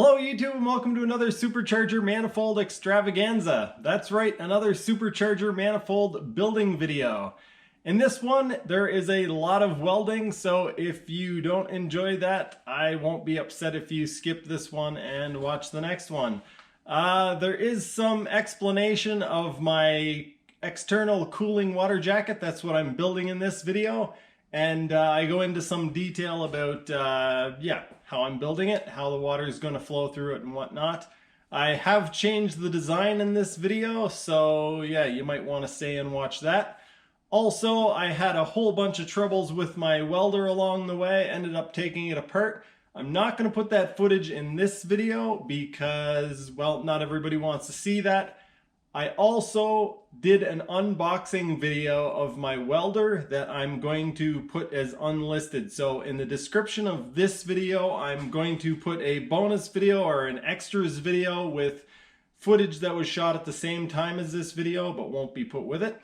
Hello YouTube and welcome to another Supercharger Manifold extravaganza. That's right, another Supercharger Manifold building video. In this one, there is a lot of welding, so if you don't enjoy that, I won't be upset if you skip this one and watch the next one. There is some explanation of my external cooling water jacket. That's what I'm building in this video. And I go into some detail about, how I'm building it, how the water is going to flow through it and whatnot. I have changed the design in this video, so yeah, you might want to stay and watch that. Also, I had a whole bunch of troubles with my welder along the way, ended up taking it apart. I'm not going to put that footage in this video because, well, not everybody wants to see that. I also did an unboxing video of my welder that I'm going to put as unlisted. So in the description of this video, I'm going to put a bonus video or an extras video with footage that was shot at the same time as this video, but won't be put with it.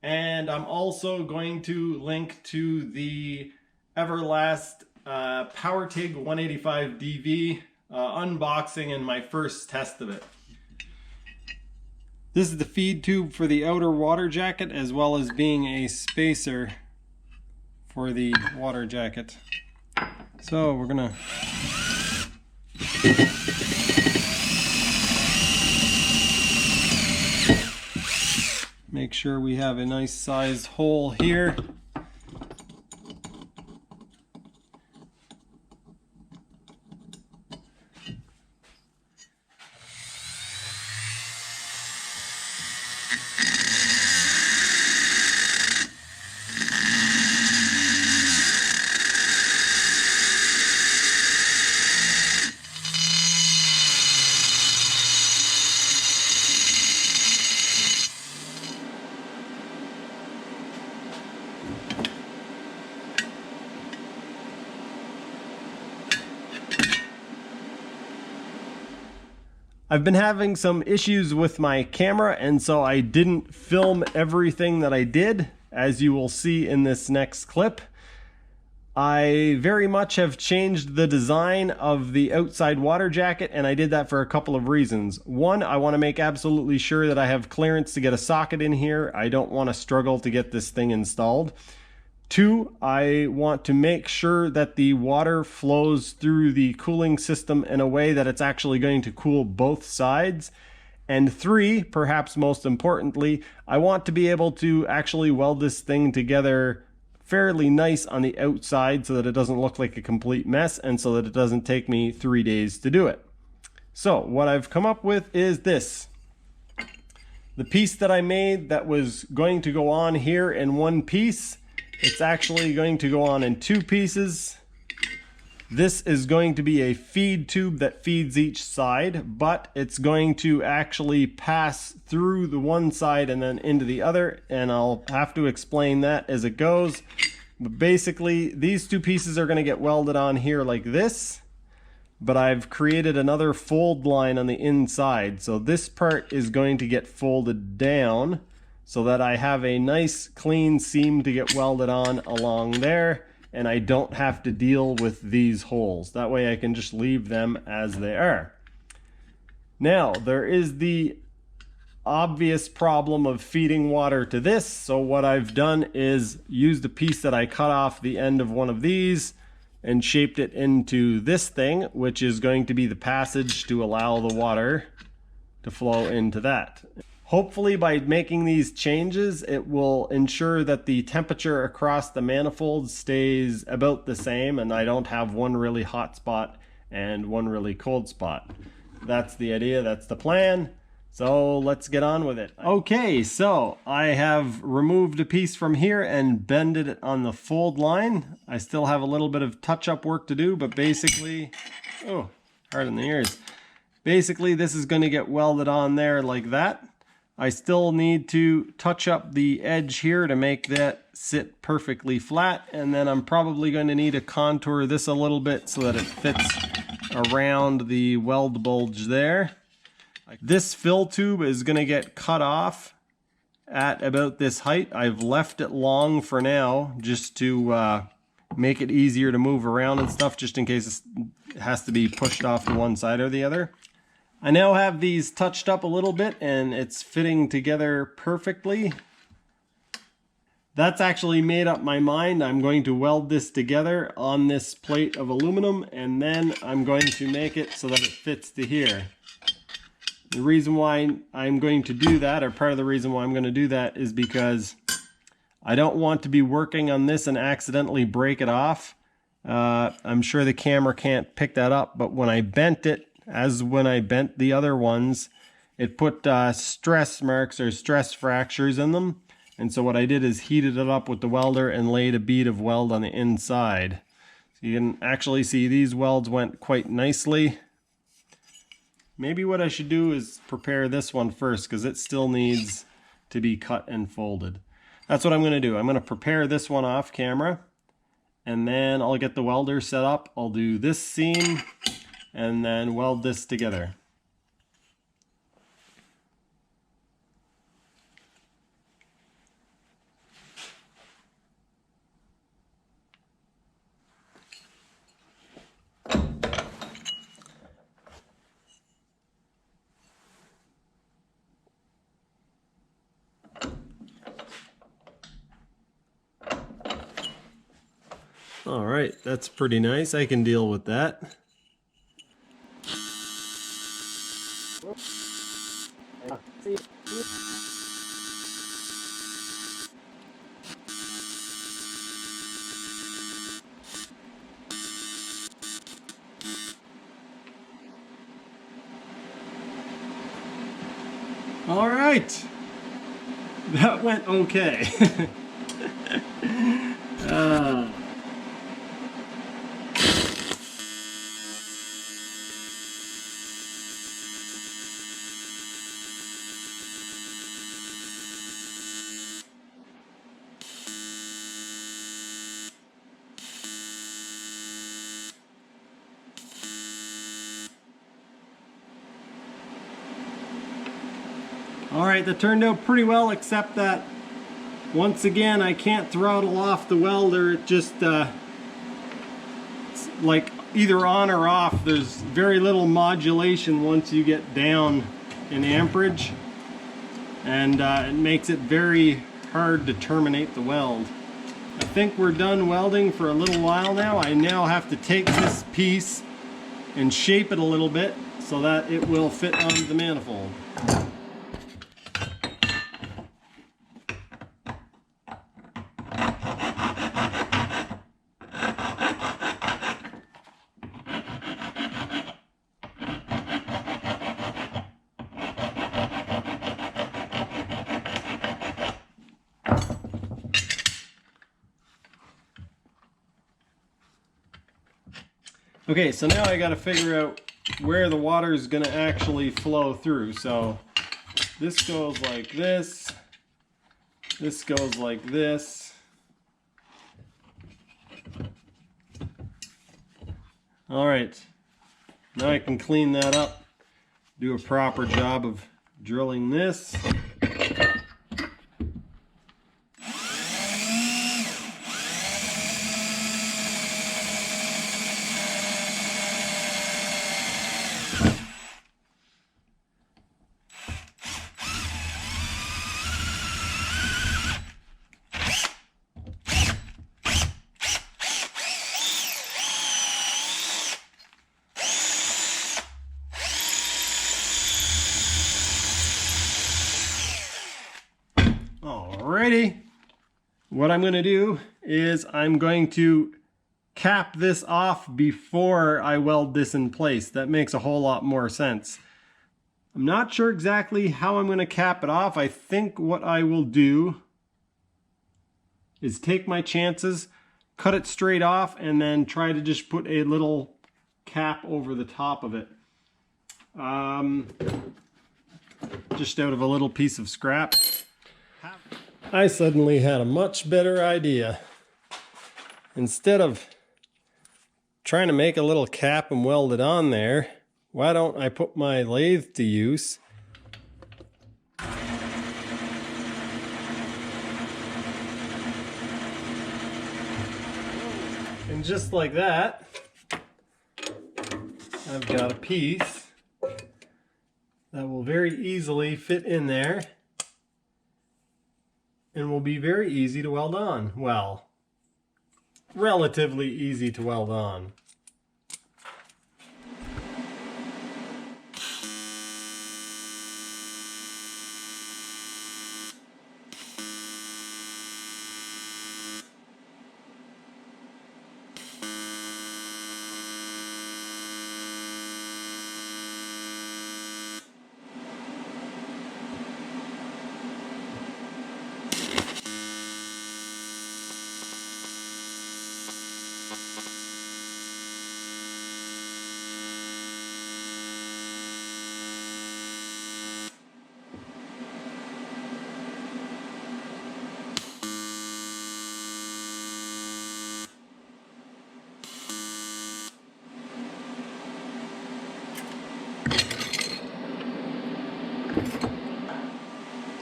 And I'm also going to link to the Everlast PowerTig 185 DV unboxing and my first test of it. This is the feed tube for the outer water jacket, as well as being a spacer for the water jacket. So we're gonna make sure we have a nice sized hole here. I've been having some issues with my camera, and so I didn't film everything that I did, as you will see in this next clip. I very much have changed the design of the outside water jacket, and I did that for a couple of reasons. One, I want to make absolutely sure that I have clearance to get a socket in here. I don't want to struggle to get this thing installed. Two, I want to make sure that the water flows through the cooling system in a way that it's actually going to cool both sides. And three, perhaps most importantly, I want to be able to actually weld this thing together fairly nice on the outside so that it doesn't look like a complete mess and so that it doesn't take me 3 days to do it. So what I've come up with is this. The piece that I made that was going to go on here in one piece, it's actually going to go on in two pieces. This is going to be a feed tube that feeds each side, but it's going to actually pass through the one side and then into the other, and I'll have to explain that as it goes. But basically, these two pieces are going to get welded on here like this, but I've created another fold line on the inside. So this part is going to get folded down so that I have a nice clean seam to get welded on along there, and I don't have to deal with these holes. That way I can just leave them as they are. Now, there is the obvious problem of feeding water to this, so what I've done is used a piece that I cut off the end of one of these and shaped it into this thing, which is going to be the passage to allow the water to flow into that. Hopefully by making these changes, it will ensure that the temperature across the manifold stays about the same and I don't have one really hot spot and one really cold spot. That's the idea, that's the plan. So let's get on with it. Okay, so I have removed a piece from here and bended it on the fold line. I still have a little bit of touch-up work to do, but basically, oh, hard in the ears. Basically, this is going to get welded on there like that. I still need to touch up the edge here to make that sit perfectly flat, and then I'm probably going to need to contour this a little bit so that it fits around the weld bulge there. This fill tube is going to get cut off at about this height. I've left it long for now just to make it easier to move around and stuff, just in case it has to be pushed off to one side or the other. I now have these touched up a little bit and it's fitting together perfectly. That's actually made up my mind. I'm going to weld this together on this plate of aluminum, and then I'm going to make it so that it fits to here. The reason why I'm going to do that, or part of the reason why I'm going to do that, is because I don't want to be working on this and accidentally break it off. I'm sure the camera can't pick that up, but when I bent it, as when I bent the other ones, it put stress marks or stress fractures in them. And so what I did is heated it up with the welder and laid a bead of weld on the inside. So you can actually see these welds went quite nicely. Maybe what I should do is prepare this one first, because it still needs to be cut and folded. That's what I'm going to do. I'm going to prepare this one off camera, and then I'll get the welder set up. I'll do this seam and then weld this together. All right, that's pretty nice. I can deal with that. All right, that went okay. Alright, that turned out pretty well, except that once again I can't throttle off the welder. It just it's like either on or off. There's very little modulation once you get down in amperage, and it makes it very hard to terminate the weld. I think we're done welding for a little while now. I now have to take this piece and shape it a little bit so that it will fit onto the manifold. Okay, so now I got to figure out where the water is going to actually flow through. So this goes like this. This goes like this. All right, now I can clean that up, do a proper job of drilling this. Alrighty, what I'm going to do is I'm going to cap this off before I weld this in place. That makes a whole lot more sense. I'm not sure exactly how I'm going to cap it off. I think what I will do is take my chances, cut it straight off, and then try to just put a little cap over the top of it. Just out of a little piece of scrap. I suddenly had a much better idea. Instead of trying to make a little cap and weld it on there, why don't I put my lathe to use? And just like that, I've got a piece that will very easily fit in there and will be very easy to weld on. Well, relatively easy to weld on.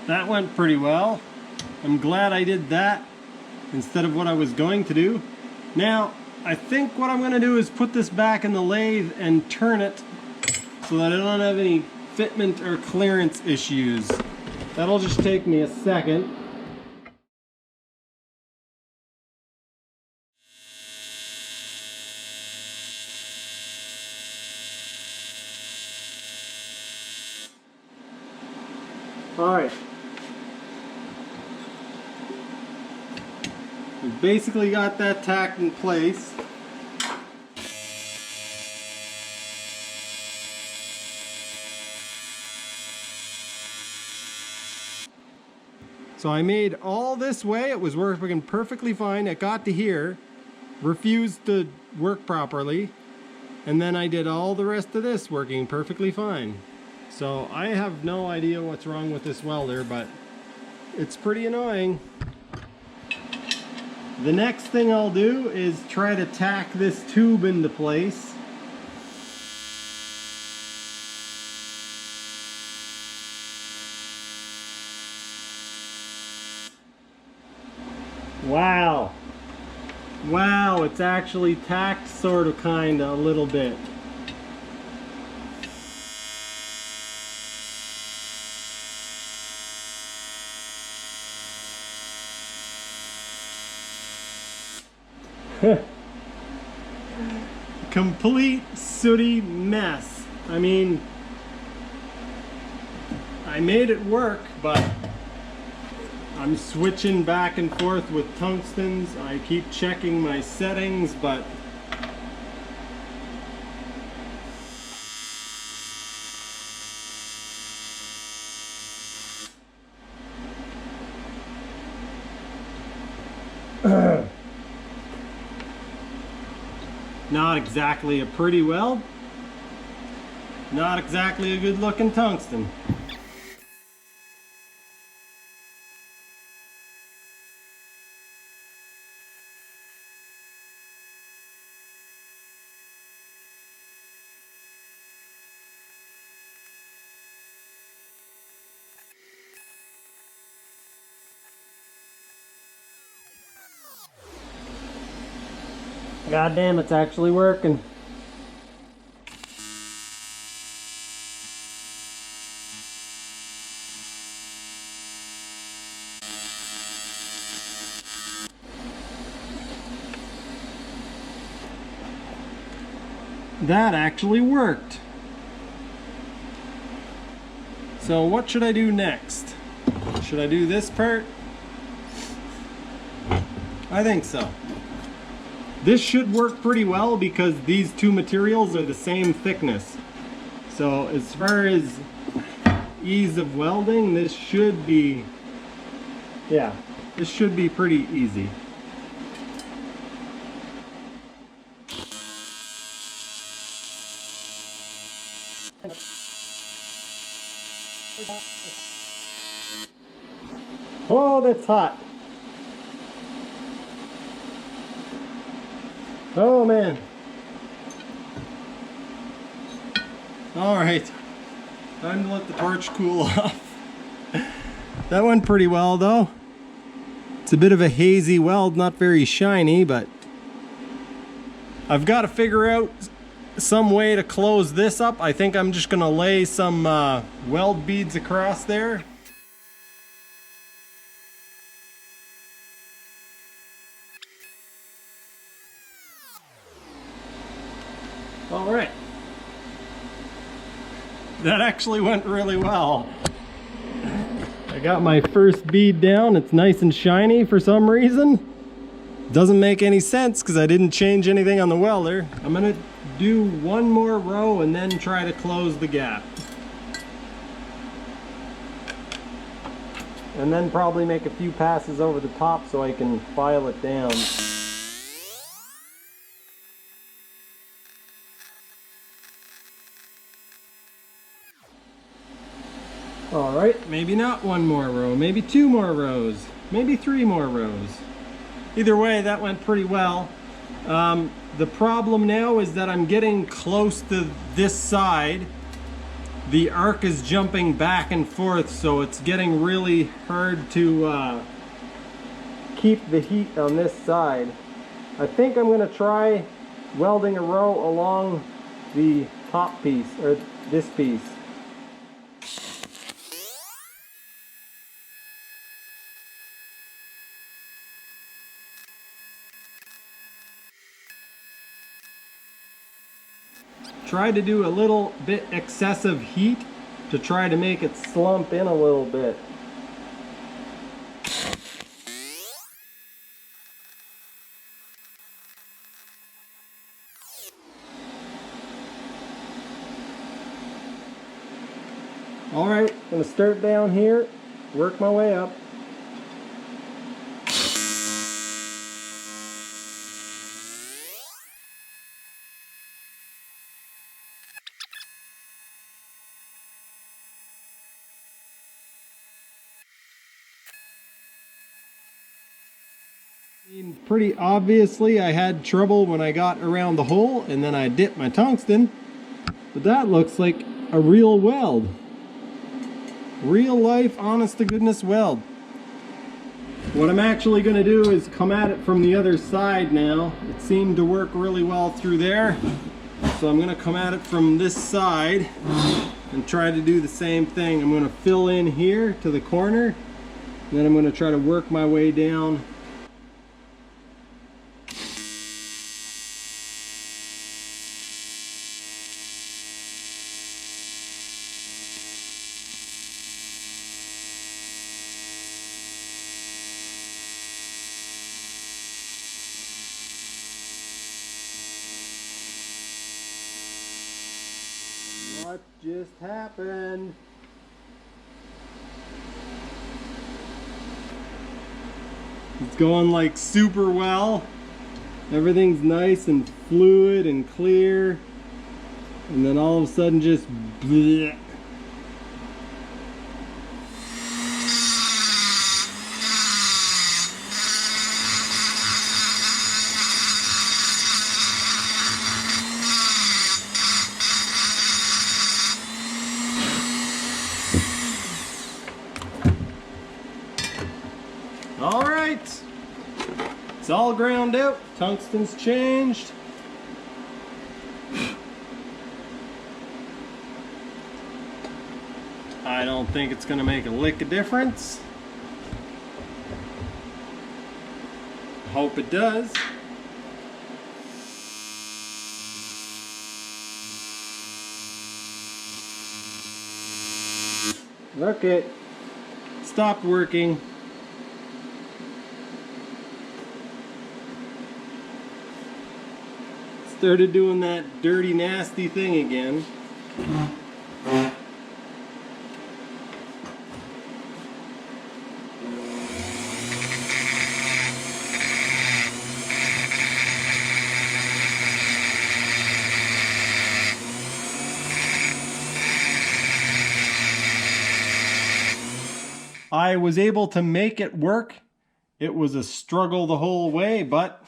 That went pretty well. I'm glad I did that instead of what I was going to do. Now, I think what I'm going to do is put this back in the lathe and turn it so that I don't have any fitment or clearance issues. That'll just take me a second. All right. We've basically got that tacked in place. So I made all this way, it was working perfectly fine. It got to here, refused to work properly, and then I did all the rest of this working perfectly fine. So I have no idea what's wrong with this welder, but it's pretty annoying. The next thing I'll do is try to tack this tube into place. Wow. Wow, it's actually tacked sort of kinda a little bit. Complete sooty mess. I mean, I made it work, but I'm switching back and forth with tungstens. I keep checking my settings, but not exactly a pretty weld, not exactly a good looking tungsten. God damn, it's actually working. That actually worked. So what should I do next? Should I do this part? I think so. This should work pretty well because these two materials are the same thickness. So as far as ease of welding, this should be, yeah, this should be pretty easy. Oh, that's hot. Oh man. All right, time to let the torch cool off. That went pretty well though. It's a bit of a hazy weld, not very shiny, but I've got to figure out some way to close this up. I think I'm just gonna lay some weld beads across there. All right. That actually went really well. I got my first bead down. It's nice and shiny for some reason. Doesn't make any sense because I didn't change anything on the welder. I'm gonna do one more row and then try to close the gap. And then probably make a few passes over the top so I can file it down. Alright, maybe not one more row, maybe 2 more rows, maybe 3 more rows. Either way, that went pretty well. The problem now is that I'm getting close to this side. The arc is jumping back and forth, so it's getting really hard to keep the heat on this side. I think I'm going to try welding a row along the top piece, or this piece. Try to do a little bit excessive heat to try to make it slump in a little bit. Alright, I'm going to start down here, work my way up. Pretty obviously I had trouble when I got around the hole and then I dipped my tungsten, but that looks like a real weld. Real life, honest to goodness weld. What I'm actually going to do is come at it from the other side now. It seemed to work really well through there, so I'm going to come at it from this side and try to do the same thing. I'm going to fill in here to the corner, and then I'm going to try to work my way down. What just happened? It's going like super well. Everything's nice and fluid and clear. And then all of a sudden just bleh. All right, it's all ground out, tungsten's changed. I don't think it's gonna make a lick of difference. Hope it does. Look, it stopped working. Started doing that dirty, nasty thing again. I was able to make it work. It was a struggle the whole way, but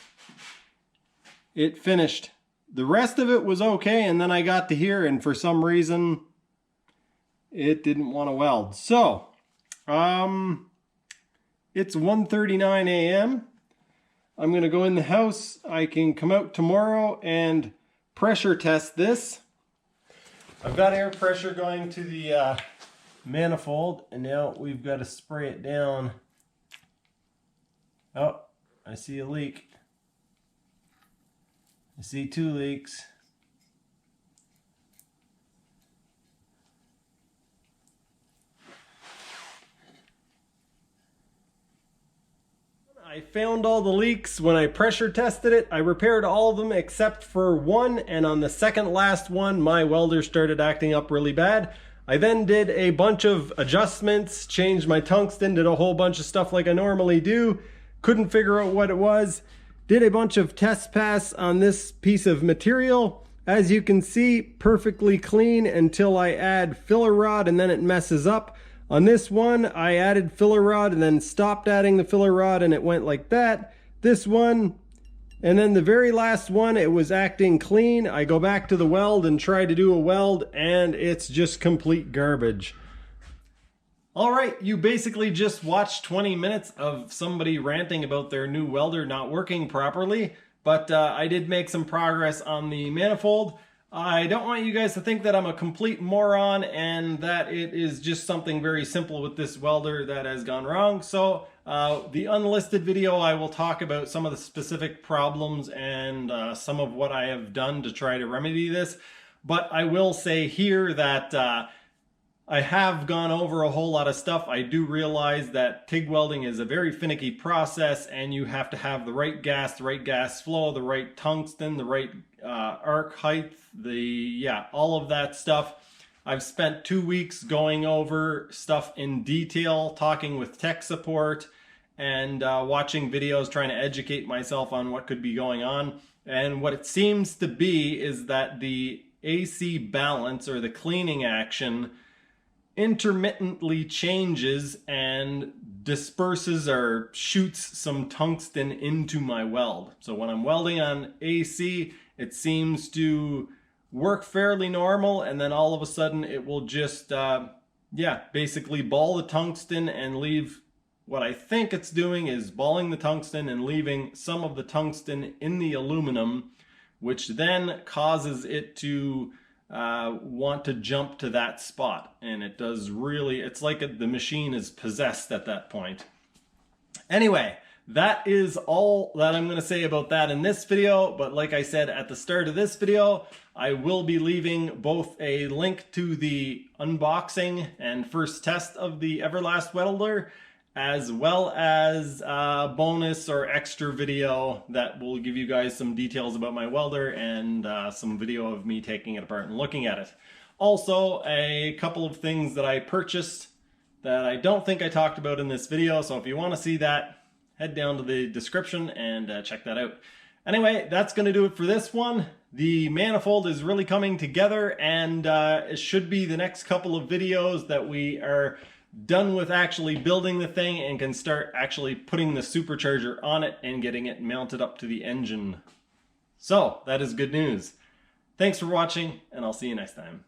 it finished. The rest of it was okay, and then I got to here, and for some reason, it didn't want to weld. So, it's 1:39 a.m. I'm going to go in the house. I can come out tomorrow and pressure test this. I've got air pressure going to the manifold, and now we've got to spray it down. Oh, I see a leak. I see 2 leaks. I found all the leaks when I pressure tested it. I repaired all of them except for one, and on the second last one, my welder started acting up really bad. I then did a bunch of adjustments, changed my tungsten, did a whole bunch of stuff like I normally do. Couldn't figure out what it was. Did a bunch of test pass on this piece of material. As you can see, perfectly clean until I add filler rod and then it messes up. On this one, I added filler rod and then stopped adding the filler rod and it went like that. This one, and then the very last one, it was acting clean. I go back to the weld and try to do a weld and it's just complete garbage. All right, you basically just watched 20 minutes of somebody ranting about their new welder not working properly, but I did make some progress on the manifold. I don't want you guys to think that I'm a complete moron and that it is just something very simple with this welder that has gone wrong. So the unlisted video, I will talk about some of the specific problems and some of what I have done to try to remedy this. But I will say here that I have gone over a whole lot of stuff. I do realize that TIG welding is a very finicky process and you have to have the right gas flow, the right tungsten, the right arc height, all of that stuff. I've spent 2 weeks going over stuff in detail, talking with tech support and watching videos, trying to educate myself on what could be going on. And what it seems to be is that the AC balance or the cleaning action intermittently changes and disperses or shoots some tungsten into my weld. So when I'm welding on AC, it seems to work fairly normal, and then all of a sudden it will just basically ball the tungsten and leave. What I think it's doing is balling the tungsten and leaving some of the tungsten in the aluminum, which then causes it to want to jump to that spot. And it does really, it's like the machine is possessed at that point. Anyway, that is all that I'm going to say about that in this video. But like I said at the start of this video, I will be leaving both a link to the unboxing and first test of the Everlast welder, as well as a bonus or extra video that will give you guys some details about my welder and some video of me taking it apart and looking at it. Also, a couple of things that I purchased that I don't think I talked about in this video, so if you want to see that, head down to the description and check that out. Anyway, that's going to do it for this one. The manifold is really coming together, and it should be the next couple of videos that we are done with actually building the thing and can start actually putting the supercharger on it and getting it mounted up to the engine. So that is good news. Thanks for watching, and I'll see you next time.